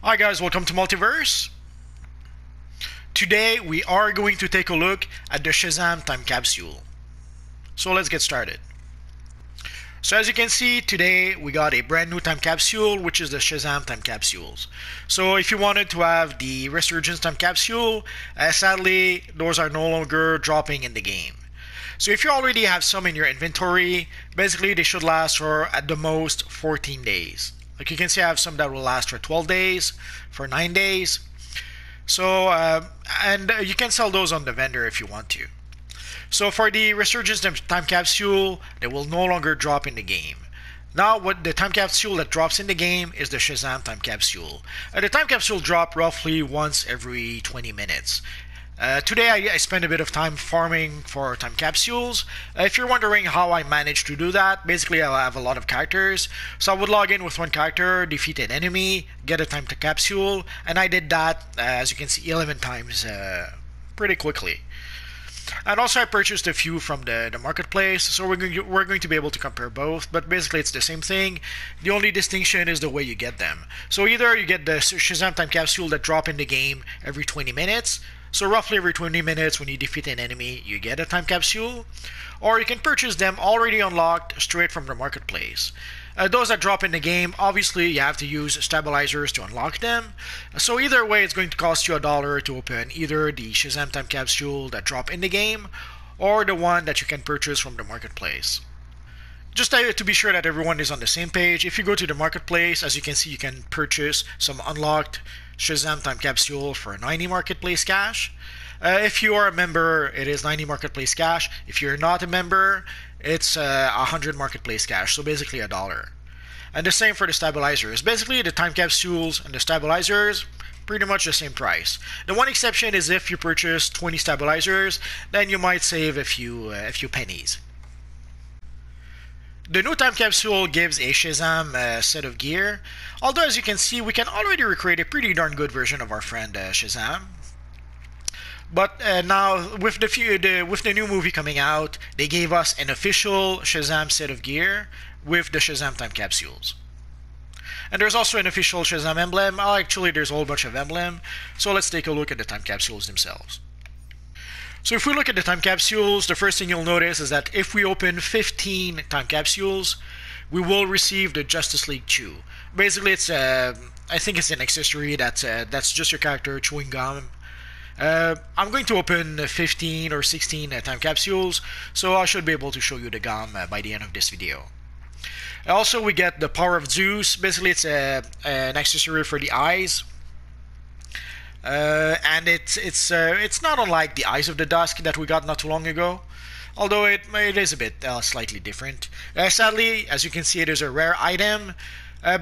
Hi guys, welcome to Multiverse. Today we are going to take a look at the Shazam time capsule. So let's get started. So as you can see, today we got a brand new time capsule, which is the Shazam time capsules. So if you wanted to have the Resurgence time capsule, sadly those are no longer dropping in the game. So if you already have some in your inventory, basically they should last for at the most 14 days. Like you can see, I have some that will last for 12 days, for 9 days. So, you can sell those on the vendor if you want to. So for the Resurgence time capsule, they will no longer drop in the game. Now, what the time capsule that drops in the game is the Shazam time capsule. The time capsule drop roughly once every 20 minutes. Today I spent a bit of time farming for time capsules. If you're wondering how I managed to do that, basically I have a lot of characters. So I would log in with one character, defeat an enemy, get a time to capsule, and I did that, as you can see, 11 times pretty quickly. And also I purchased a few from the marketplace, so we're going to be able to compare both, but basically it's the same thing. The only distinction is the way you get them. So either you get the Shazam time capsule that drop in the game every 20 minutes, so roughly every 20 minutes when you defeat an enemy, you get a time capsule, or you can purchase them already unlocked straight from the marketplace. Those that drop in the game, obviously you have to use stabilizers to unlock them. So either way, it's going to cost you $1 to open either the Shazam time capsule that drop in the game, or the one that you can purchase from the marketplace. Just to be sure that everyone is on the same page, if you go to the marketplace, as you can see, you can purchase some unlocked Shazam time capsule for 90 marketplace cash. If you are a member, it is 90 marketplace cash. If you're not a member, it's 100 marketplace cash, so basically $1. And the same for the stabilizers. Basically, the time capsules and the stabilizers, pretty much the same price. The one exception is if you purchase 20 stabilizers, then you might save a few pennies. The new time capsule gives a Shazam set of gear, although as you can see, we can already recreate a pretty darn good version of our friend Shazam. But now, with the new movie coming out, they gave us an official Shazam set of gear with the Shazam time capsules. And there's also an official Shazam emblem. Actually, there's a whole bunch of emblem. So let's take a look at the time capsules themselves. So if we look at the time capsules, the first thing you'll notice is that if we open 15 time capsules, we will receive the Justice League Chew. Basically, it's I think it's an accessory that's just your character chewing gum. I'm going to open 15 or 16 time capsules, so I should be able to show you the gum by the end of this video. Also, we get the Power of Zeus. Basically, it's an accessory for the eyes. And it's not unlike the Eyes of the Dusk that we got not too long ago, although it is a bit slightly different. Sadly, as you can see, it is a rare item.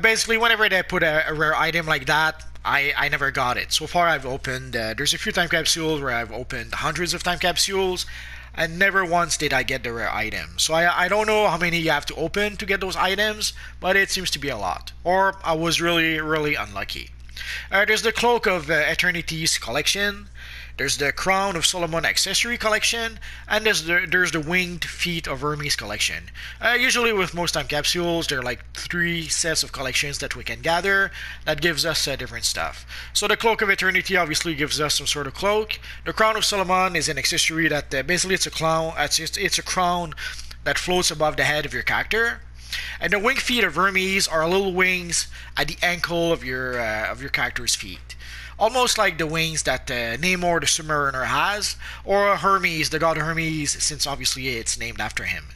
Basically, whenever they put a rare item like that, I never got it. So far, I've opened, there's a few time capsules where I've opened hundreds of time capsules, and never once did I get the rare item. So I don't know how many you have to open to get those items, but it seems to be a lot. Or I was really, really unlucky. There's the Cloak of Eternity's collection, there's the Crown of Solomon accessory collection, and there's the Winged Feet of Hermes collection. Usually with most time capsules, there are like 3 sets of collections that we can gather that gives us different stuff. So the Cloak of Eternity obviously gives us some sort of cloak. The Crown of Solomon is an accessory that basically it's a crown that floats above the head of your character. And the winged feet of Hermes are little wings at the ankle of your character's feet, almost like the wings that Namor the Submariner has, or Hermes, the god Hermes, since obviously it's named after him.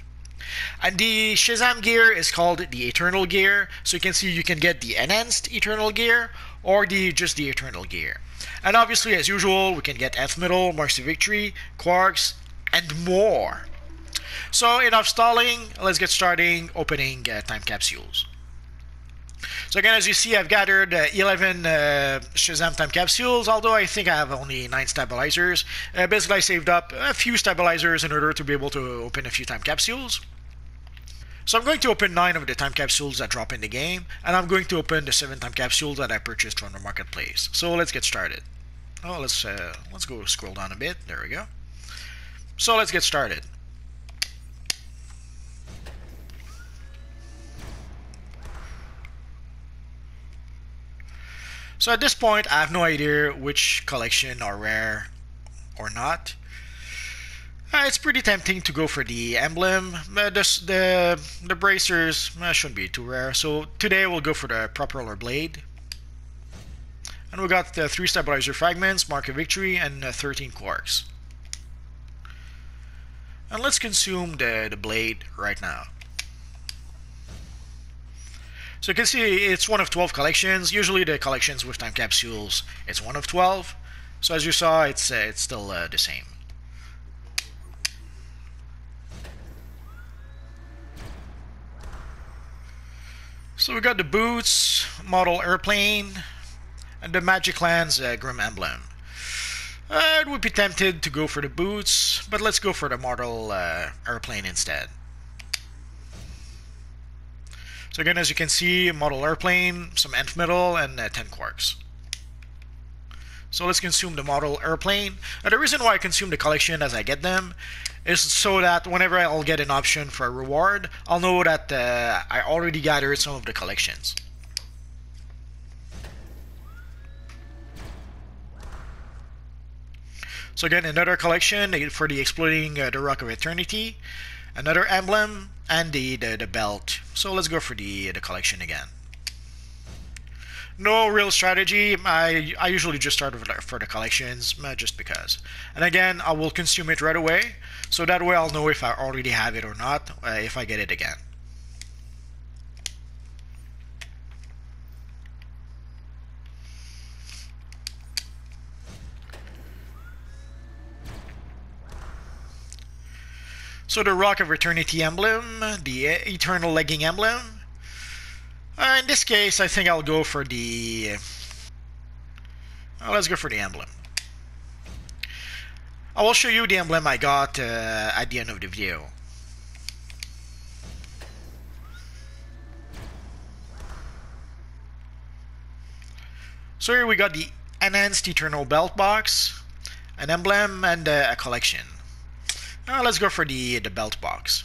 And the Shazam gear is called the Eternal Gear, so you can see you can get the enhanced Eternal Gear or just the Eternal Gear. And obviously, as usual, we can get Nth Metal, Marks of Victory, Quarks, and more. So enough stalling, let's get starting opening time capsules. So again, as you see, I've gathered 11 Shazam time capsules, although I think I have only 9 stabilizers. Basically, I saved up a few stabilizers in order to be able to open a few time capsules. So I'm going to open 9 of the time capsules that drop in the game, and I'm going to open the 7 time capsules that I purchased from the marketplace. So let's get started. Oh, let's go scroll down a bit. There we go. So let's get started. So at this point, I have no idea which collection are rare or not. It's pretty tempting to go for the emblem. The bracers shouldn't be too rare. So today we'll go for the propeller blade. And we got 3 stabilizer fragments, mark of victory, and 13 quarks. And let's consume the blade right now. So you can see it's one of 12 collections. Usually the collections with time capsules, it's one of 12. So as you saw, it's still the same. So we got the boots, model airplane, and the Magic Lands Grim Emblem. I would be tempted to go for the boots, but let's go for the model airplane instead. So again, as you can see, model airplane, some nth metal, and 10 quarks. So let's consume the model airplane. The reason why I consume the collection as I get them is so that whenever I'll get an option for a reward, I'll know that I already gathered some of the collections. So again, another collection for the Exploding the Rock of Eternity, another emblem, and the belt. So let's go for the collection again. No real strategy. I usually just start for the collections, just because. And again, I will consume it right away, so that way I'll know if I already have it or not, if I get it again. So the Rock of Eternity emblem, the Eternal Legging emblem. In this case, I think I'll go for the... let's go for the emblem. I will show you the emblem I got at the end of the video. So here we got the Enhanced Eternal Belt Box, an emblem, and a collection. Let's go for the belt box.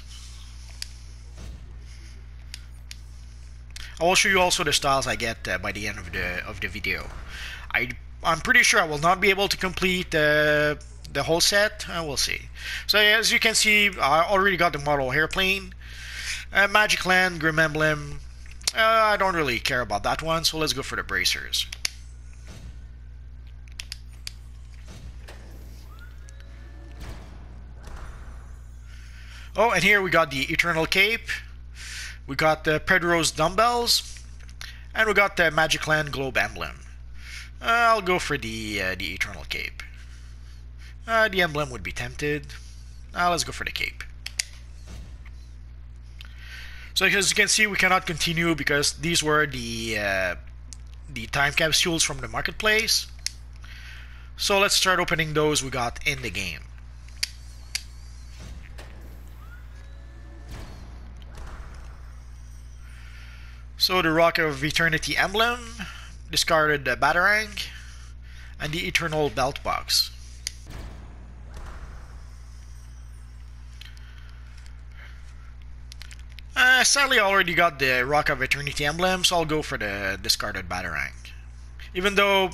I will show you also the styles I get by the end of the video. I'm pretty sure I will not be able to complete the whole set. We'll see. So as you can see, I already got the model airplane, Magic Land, Grim Emblem. I don't really care about that one, so let's go for the bracers. Oh, and here we got the Eternal Cape. We got the Pedro's dumbbells, and we got the Magic Land Globe emblem. I'll go for the Eternal Cape. The emblem would be tempted. Let's go for the cape. So as you can see, we cannot continue because these were the time capsules from the marketplace. So let's start opening those we got in the game. So the Rock of Eternity emblem, discarded Batarang, and the Eternal Belt Box. Sadly, I already got the Rock of Eternity emblem, so I'll go for the discarded Batarang. Even though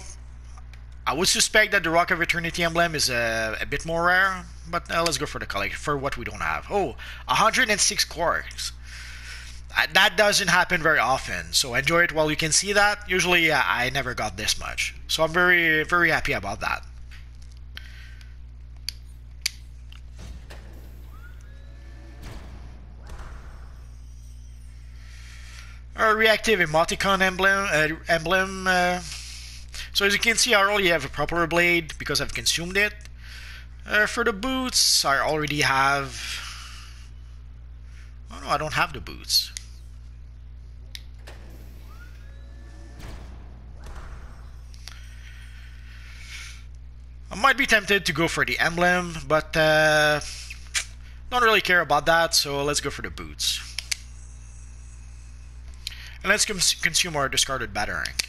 I would suspect that the Rock of Eternity emblem is a bit more rare, but let's go for the collection for what we don't have. Oh, 106 quarks. That doesn't happen very often, so enjoy it while you can see that. Usually I never got this much, so I'm very, very happy about that. Reactive Emoticon emblem. So as you can see, I already have a propeller blade because I've consumed it. For the boots, I already have... Oh no, I don't have the boots. I might be tempted to go for the emblem, but don't really care about that, so let's go for the boots. And let's consume our discarded Batarang.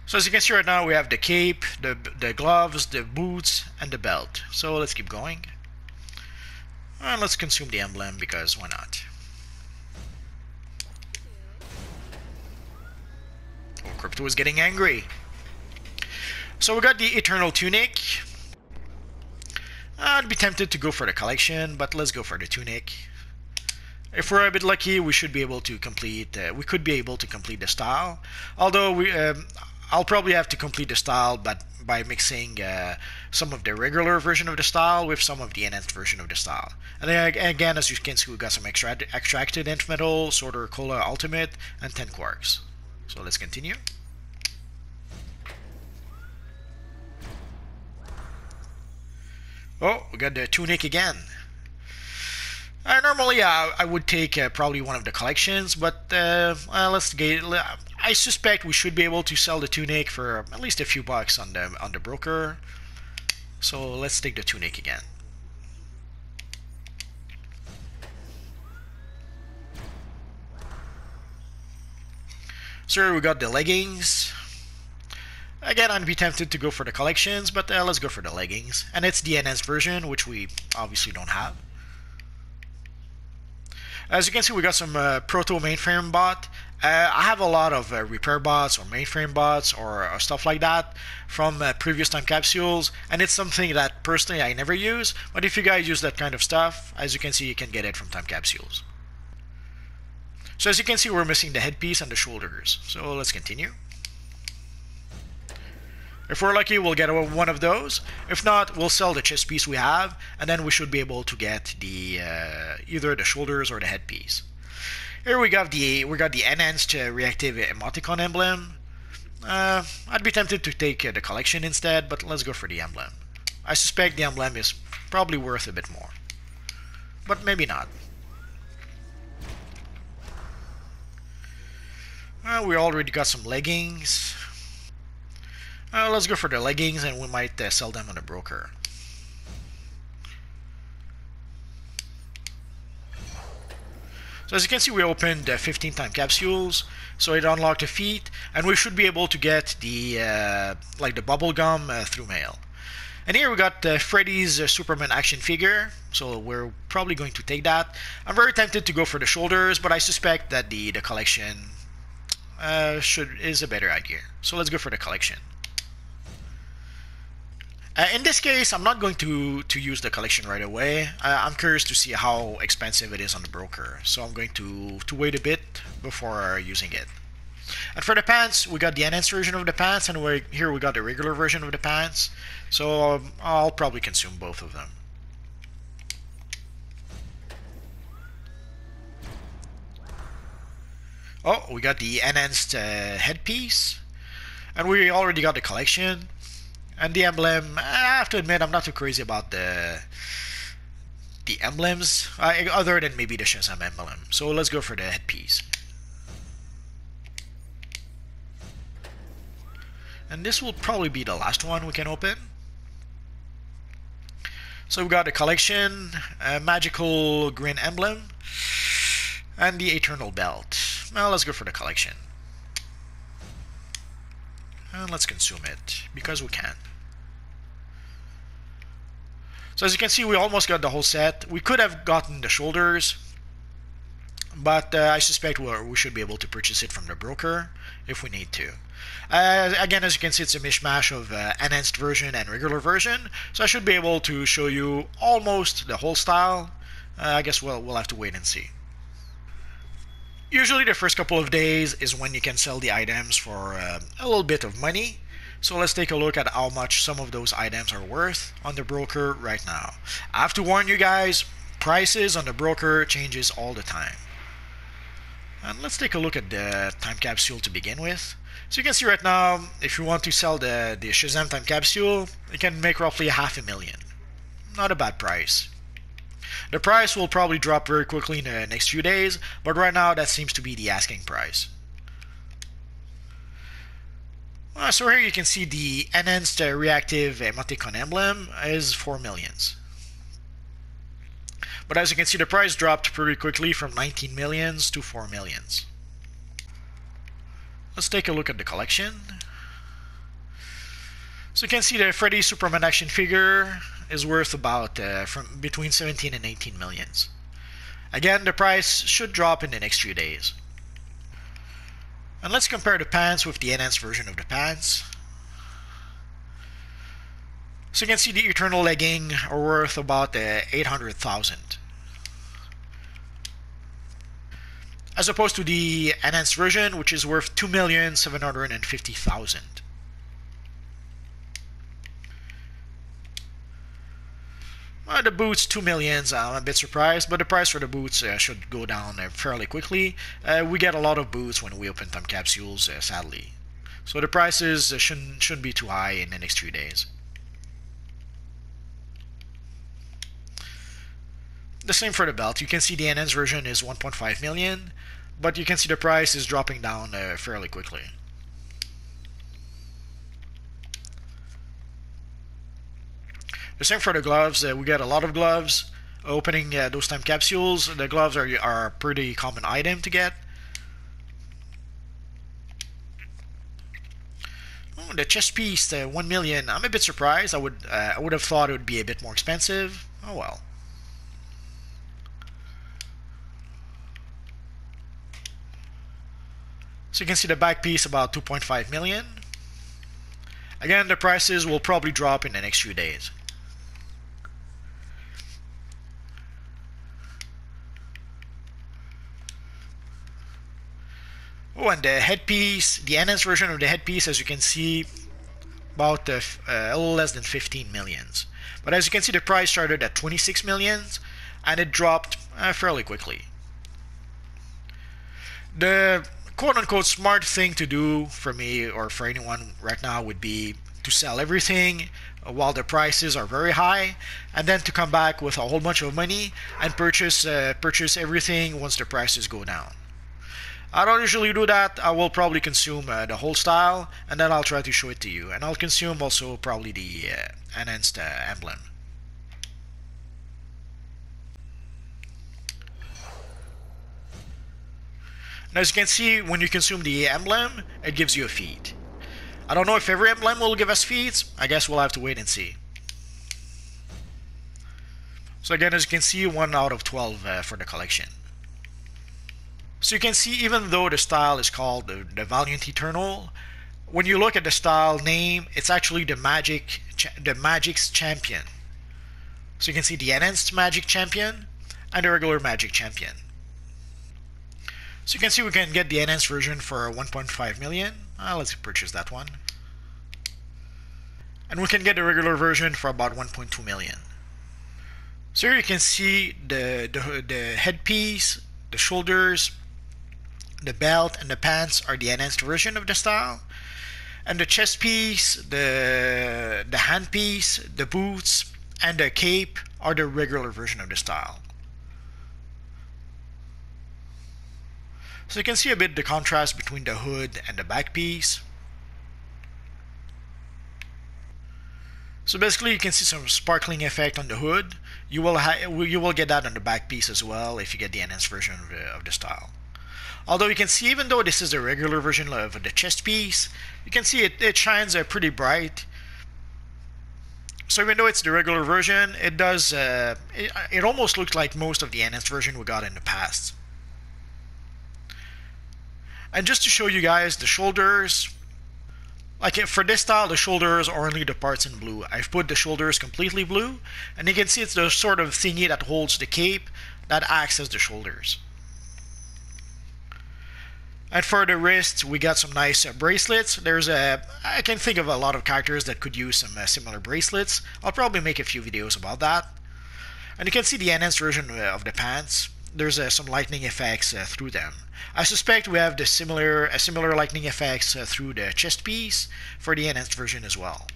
So as you can see right now, we have the cape, the gloves, the boots, and the belt. So let's keep going. And let's consume the emblem because why not? It was getting angry. So we got the Eternal Tunic. I'd be tempted to go for the collection, but let's go for the Tunic. If we're a bit lucky, we should be able to complete. We could be able to complete the style. Although I'll probably have to complete the style, but by mixing some of the regular version of the style with some of the enhanced version of the style. And then again, as you can see, we got some extracted nth metal, Sorter Cola Ultimate, and 10 quarks. So let's continue. Oh, we got the Tunic again. Normally, I would take probably one of the collections, but let's get. I suspect we should be able to sell the Tunic for at least a few bucks on the broker. So let's take the Tunic again. So here we got the Leggings. Again, I'd be tempted to go for the collections, but let's go for the Leggings. And it's the enhanced version, which we obviously don't have. As you can see, we got some proto mainframe bot. I have a lot of repair bots or mainframe bots or stuff like that from previous time capsules, and it's something that personally I never use. But if you guys use that kind of stuff, as you can see, you can get it from time capsules. So as you can see, we're missing the headpiece and the shoulders. So let's continue. If we're lucky, we'll get one of those. If not, we'll sell the chest piece we have, and then we should be able to get the either the shoulders or the headpiece. Here we got the enhanced reactive Emoticon emblem. I'd be tempted to take the collection instead, but let's go for the emblem. I suspect the emblem is probably worth a bit more, but maybe not. We already got some leggings. Let's go for the leggings, and we might sell them on the broker. So as you can see, we opened 15 time capsules, so it unlocked a feat, and we should be able to get the like the bubble gum through mail. And here we got Freddy's Superman action figure, so we're probably going to take that. I'm very tempted to go for the shoulders, but I suspect that the collection is a better idea. So let's go for the collection. In this case, I'm not going to use the collection right away. I'm curious to see how expensive it is on the broker, so I'm going to wait a bit before using it. And for the pants, we got the enhanced version of the pants, and here we got the regular version of the pants, so I'll probably consume both of them. Oh, we got the enhanced headpiece, and we already got the collection. And the emblem, I have to admit, I'm not too crazy about the emblems, other than maybe the Shazam emblem. So let's go for the headpiece. And this will probably be the last one we can open. So we got the collection, a magical green emblem, and the eternal belt. Well, let's go for the collection. And let's consume it, because we can. So as you can see, we almost got the whole set. We could have gotten the shoulders, but I suspect we should be able to purchase it from the broker if we need to. Again, as you can see, it's a mishmash of enhanced version and regular version, so I should be able to show you almost the whole style. I guess we'll have to wait and see. Usually the first couple of days is when you can sell the items for a little bit of money. So let's take a look at how much some of those items are worth on the broker right now. I have to warn you guys, prices on the broker changes all the time. And let's take a look at the time capsule to begin with. So you can see right now, if you want to sell the Shazam time capsule, you can make roughly $500,000. Not a bad price. The price will probably drop very quickly in the next few days, but right now that seems to be the asking price. So here you can see the enhanced reactive Emoticon emblem is 4 millions. But as you can see, the price dropped pretty quickly from 19 millions to 4 millions. Let's take a look at the collection. So you can see the Freddy Superman action figure is worth about from between 17 and 18 millions. Again, the price should drop in the next few days. And let's compare the pants with the enhanced version of the pants. So you can see the Eternal Legging are worth about 800,000. As opposed to the enhanced version, which is worth 2,750,000. The boots, 2 millions. I'm a bit surprised, but the price for the boots should go down fairly quickly. We get a lot of boots when we open time capsules, sadly. So the prices shouldn't be too high in the next 3 days. The same for the belt. You can see the enhanced version is 1.5 million, but you can see the price is dropping down fairly quickly. The same for the gloves. We get a lot of gloves. Opening those time capsules, the gloves are a pretty common item to get. Oh, the chest piece, 1 million. I'm a bit surprised. I would have thought it would be a bit more expensive. Oh well. So you can see the back piece about 2.5 million. Again, the prices will probably drop in the next few days. Oh, and the headpiece, the enhanced version of the headpiece, as you can see, about a little less than 15 millions. But as you can see, the price started at 26 millions, and it dropped fairly quickly. The quote-unquote smart thing to do for me or for anyone right now would be to sell everything while the prices are very high, and then to come back with a whole bunch of money and purchase everything once the prices go down. I don't usually do that. I will probably consume the whole style, and then I'll try to show it to you. And I'll consume also probably the enhanced emblem. Now, as you can see, when you consume the emblem, it gives you a feat. I don't know if every emblem will give us feats. I guess we'll have to wait and see. So again, as you can see, 1 out of 12 for the collection. So you can see, even though the style is called the Valiant Eternal, when you look at the style name, it's actually the Magic's Champion. So you can see the enhanced Magic Champion and the regular Magic Champion. So you can see we can get the enhanced version for 1.5 million. Let's purchase that one. And we can get the regular version for about 1.2 million. So here you can see the headpiece, the shoulders, the belt, and the pants are the enhanced version of the style. And the chest piece, the hand piece, the boots, and the cape are the regular version of the style. So you can see a bit the contrast between the hood and the back piece. So basically you can see some sparkling effect on the hood. You will get that on the back piece as well if you get the enhanced version of the style. Although you can see, even though this is the regular version of the chest piece, you can see it shines pretty bright. So even though it's the regular version, it does it almost looks like most of the enhanced version we got in the past. And just to show you guys the shoulders, like for this style, the shoulders are only the parts in blue. I've put the shoulders completely blue, and you can see it's the sort of thingy that holds the cape that acts as the shoulders. And for the wrists, we got some nice bracelets. I can think of a lot of characters that could use some similar bracelets. I'll probably make a few videos about that. And you can see the enhanced version of the pants. There's some lightning effects through them. I suspect we have similar lightning effects through the chest piece for the enhanced version as well.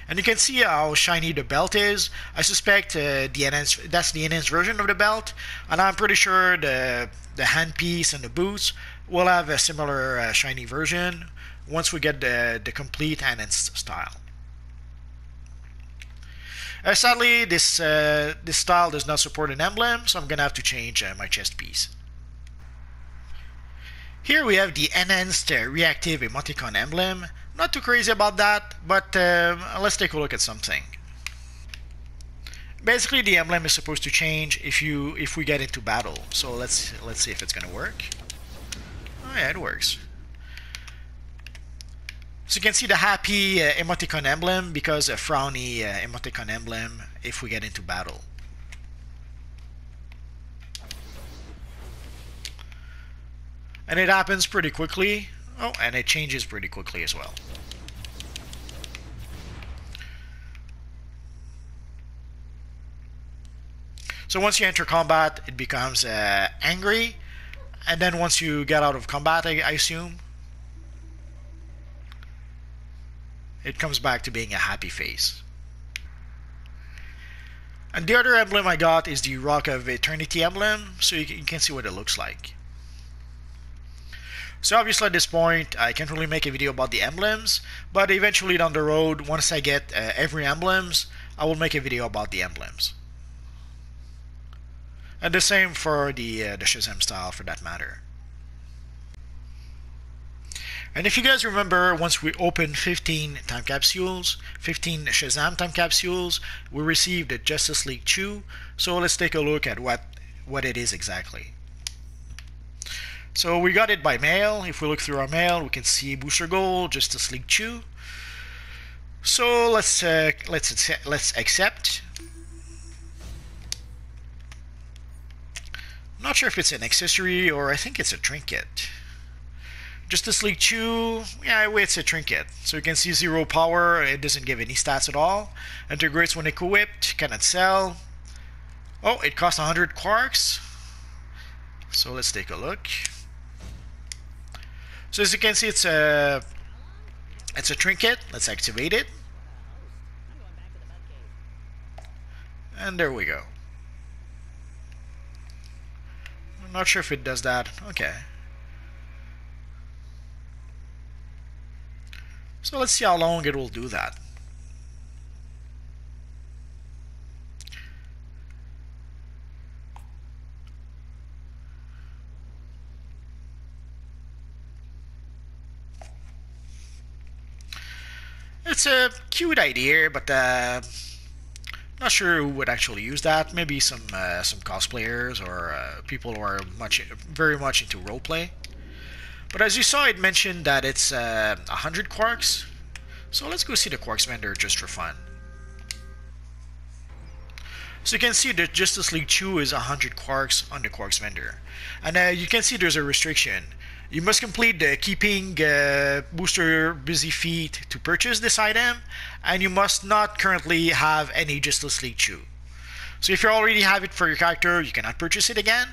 And you can see how shiny the belt is. I suspect that's the enhanced version of the belt, and I'm pretty sure the handpiece and the boots will have a similar shiny version once we get the complete enhanced style. Sadly, this style does not support an emblem, so I'm gonna have to change my chest piece. Here we have the enhanced reactive emoticon emblem. Not too crazy about that, but let's take a look at something. Basically, the emblem is supposed to change if we get into battle. So let's see if it's gonna work. Oh yeah, it works. So you can see the happy emoticon emblem because a frowny emoticon emblem if we get into battle. And it happens pretty quickly. Oh, and it changes pretty quickly as well. So once you enter combat, it becomes angry. And then once you get out of combat, I assume, it comes back to being a happy face. And the other emblem I got is the Rock of Eternity emblem, so you can see what it looks like. So obviously at this point, I can't really make a video about the emblems, but eventually down the road, once I get every emblems, I will make a video about the emblems. And the same for the Shazam style for that matter. And if you guys remember, once we opened 15 time capsules, 15 Shazam time capsules, we received a Justice League Chew. So let's take a look at what it is exactly. So we got it by mail. If we look through our mail, we can see Booster Gold, Justice League Chew. So let's accept. I'm not sure if it's an accessory or I think it's a trinket. Justice League Chew, yeah, it's a trinket. So you can see 0 power, it doesn't give any stats at all. Integrates when equipped, cannot sell. Oh, it costs 100 quarks. So let's take a look. So as you can see, it's a trinket. Let's activate it. And there we go. I'm not sure if it does that. Okay. So let's see how long it will do that. It's a cute idea, but not sure who would actually use that. Maybe some cosplayers or people who are very much into roleplay. But as you saw, it mentioned that it's 100 quarks. So let's go see the Quarks Vendor just for fun. So you can see the Justice League Chew is 100 quarks on the Quarks Vendor. And you can see there's a restriction. You must complete the keeping booster busy feat to purchase this item, and you must not currently have any Justice League Chew. So if you already have it for your character, you cannot purchase it again.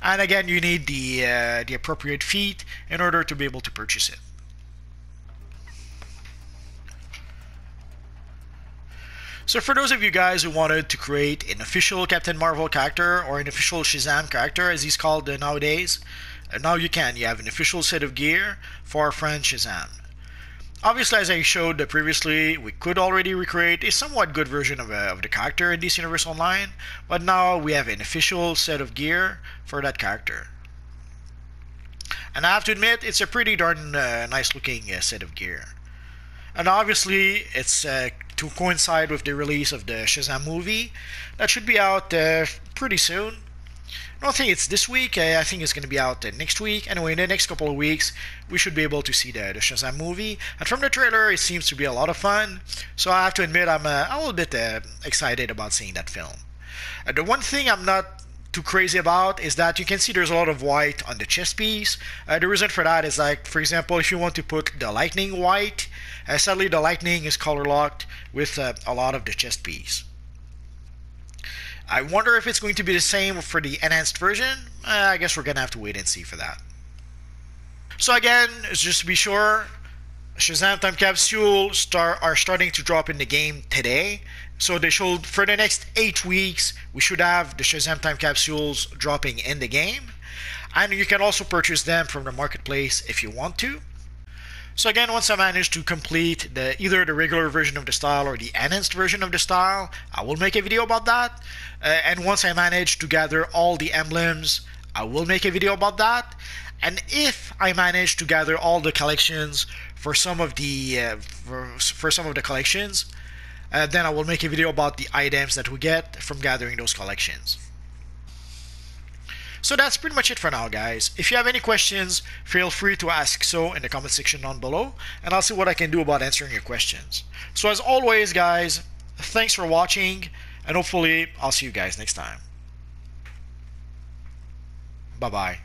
And again, you need the appropriate feat in order to be able to purchase it. So for those of you guys who wanted to create an official Captain Marvel character or an official Shazam character, as he's called nowadays, now you can. You have an official set of gear for our friend Shazam. Obviously, as I showed previously, we could already recreate a somewhat good version of the character in DC Universe Online, but now we have an official set of gear for that character. And I have to admit, it's a pretty darn nice looking set of gear. And obviously, it's to coincide with the release of the Shazam movie. That should be out pretty soon. I don't think it's this week. I think it's going to be out next week. Anyway, in the next couple of weeks, we should be able to see the Shazam movie. And from the trailer, it seems to be a lot of fun. So I have to admit, I'm a little bit excited about seeing that film. The one thing I'm not too crazy about is that you can see there's a lot of white on the chest piece. The reason for that is, like, for example, if you want to put the lightning white, sadly the lightning is color locked with a lot of the chest piece. I wonder if it's going to be the same for the enhanced version. I guess we're going to have to wait and see for that. So again, just to be sure, Shazam Time Capsule are starting to drop in the game today. So they should, for the next 8 weeks, we should have the Shazam Time Capsules dropping in the game. And you can also purchase them from the marketplace if you want to. So again, once I manage to complete either the regular version of the style or the enhanced version of the style, I will make a video about that. And once I manage to gather all the emblems, I will make a video about that. And if I manage to gather all the collections for some of the collections, Then I will make a video about the items that we get from gathering those collections. So that's pretty much it for now, guys. If you have any questions, feel free to ask so in the comment section down below, and I'll see what I can do about answering your questions. So as always, guys, thanks for watching, and hopefully I'll see you guys next time. Bye-bye.